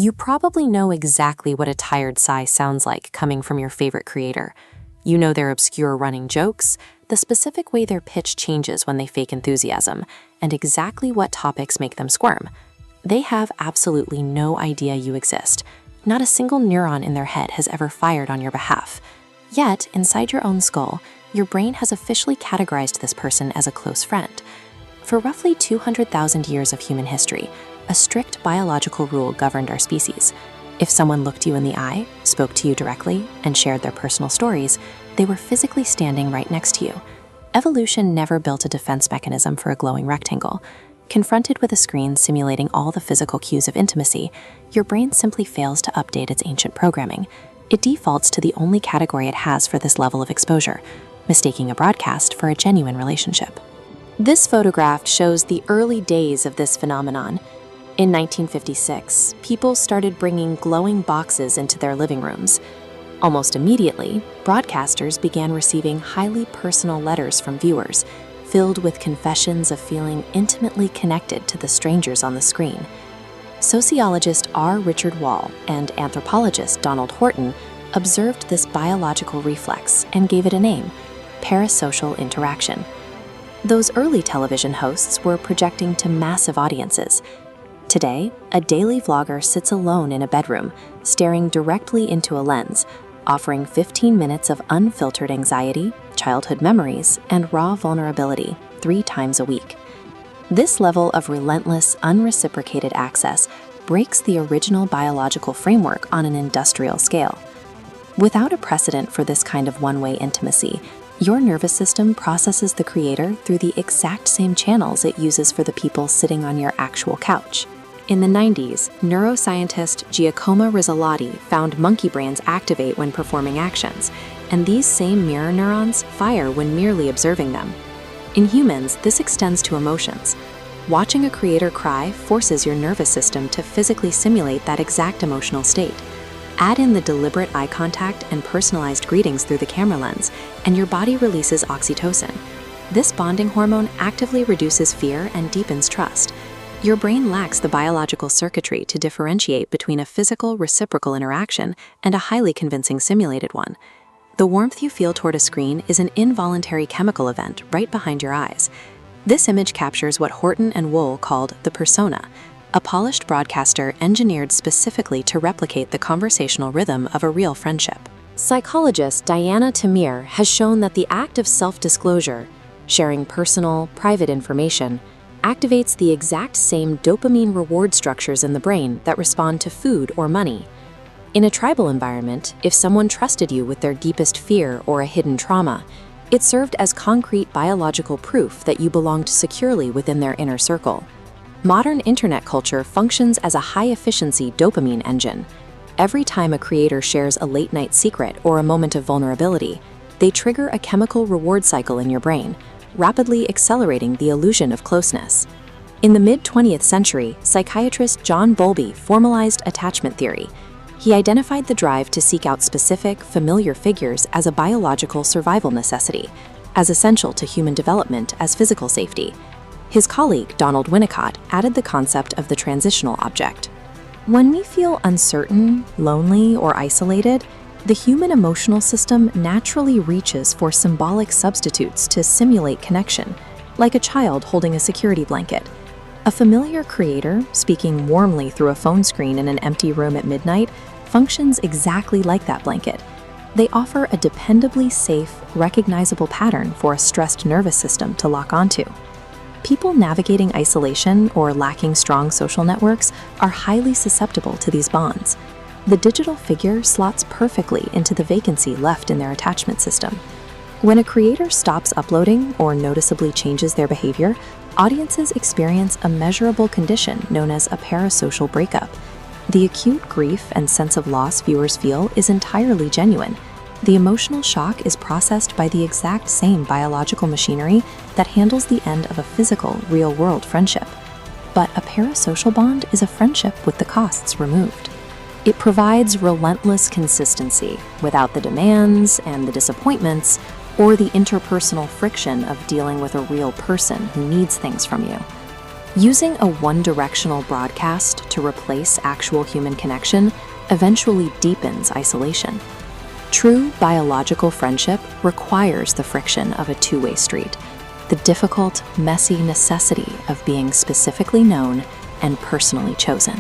You probably know exactly what a tired sigh sounds like coming from your favorite creator. You know their obscure running jokes, the specific way their pitch changes when they fake enthusiasm, and exactly what topics make them squirm. They have absolutely no idea you exist. Not a single neuron in their head has ever fired on your behalf. Yet, inside your own skull, your brain has officially categorized this person as a close friend. For roughly 200,000 years of human history, a strict biological rule governed our species. If someone looked you in the eye, spoke to you directly, and shared their personal stories, they were physically standing right next to you. Evolution never built a defense mechanism for a glowing rectangle. Confronted with a screen simulating all the physical cues of intimacy, your brain simply fails to update its ancient programming. It defaults to the only category it has for this level of exposure, mistaking a broadcast for a genuine relationship. This photograph shows the early days of this phenomenon. In 1956, people started bringing glowing boxes into their living rooms. Almost immediately, broadcasters began receiving highly personal letters from viewers, filled with confessions of feeling intimately connected to the strangers on the screen. Sociologist R. Richard Wall and anthropologist Donald Horton observed this biological reflex and gave it a name: parasocial interaction. Those early television hosts were projecting to massive audiences. Today, a daily vlogger sits alone in a bedroom, staring directly into a lens, offering 15 minutes of unfiltered anxiety, childhood memories, and raw vulnerability 3 times a week. This level of relentless, unreciprocated access breaks the original biological framework on an industrial scale. Without a precedent for this kind of one-way intimacy, your nervous system processes the creator through the exact same channels it uses for the people sitting on your actual couch. In the 90s, neuroscientist Giacomo Rizzolatti found monkey brains activate when performing actions, and these same mirror neurons fire when merely observing them. In humans, this extends to emotions. Watching a creator cry forces your nervous system to physically simulate that exact emotional state. Add in the deliberate eye contact and personalized greetings through the camera lens, and your body releases oxytocin. This bonding hormone actively reduces fear and deepens trust. Your brain lacks the biological circuitry to differentiate between a physical, reciprocal interaction and a highly convincing simulated one. The warmth you feel toward a screen is an involuntary chemical event right behind your eyes. This image captures what Horton and Wohl called the persona, a polished broadcaster engineered specifically to replicate the conversational rhythm of a real friendship. Psychologist Diana Tamir has shown that the act of self-disclosure, sharing personal, private information, activates the exact same dopamine reward structures in the brain that respond to food or money. In a tribal environment, if someone trusted you with their deepest fear or a hidden trauma, it served as concrete biological proof that you belonged securely within their inner circle. Modern internet culture functions as a high-efficiency dopamine engine. Every time a creator shares a late-night secret or a moment of vulnerability, they trigger a chemical reward cycle in your brain, rapidly accelerating the illusion of closeness. In the mid-20th century, psychiatrist John Bowlby formalized attachment theory. He identified the drive to seek out specific, familiar figures as a biological survival necessity, as essential to human development as physical safety. His colleague, Donald Winnicott, added the concept of the transitional object. When we feel uncertain, lonely, or isolated, the human emotional system naturally reaches for symbolic substitutes to simulate connection, like a child holding a security blanket. A familiar creator, speaking warmly through a phone screen in an empty room at midnight, functions exactly like that blanket. They offer a dependably safe, recognizable pattern for a stressed nervous system to lock onto. People navigating isolation or lacking strong social networks are highly susceptible to these bonds. The digital figure slots perfectly into the vacancy left in their attachment system. When a creator stops uploading or noticeably changes their behavior, audiences experience a measurable condition known as a parasocial breakup. The acute grief and sense of loss viewers feel is entirely genuine. The emotional shock is processed by the exact same biological machinery that handles the end of a physical, real-world friendship. But a parasocial bond is a friendship with the costs removed. It provides relentless consistency without the demands and the disappointments or the interpersonal friction of dealing with a real person who needs things from you. Using a one-directional broadcast to replace actual human connection eventually deepens isolation. True biological friendship requires the friction of a two-way street, the difficult, messy necessity of being specifically known and personally chosen.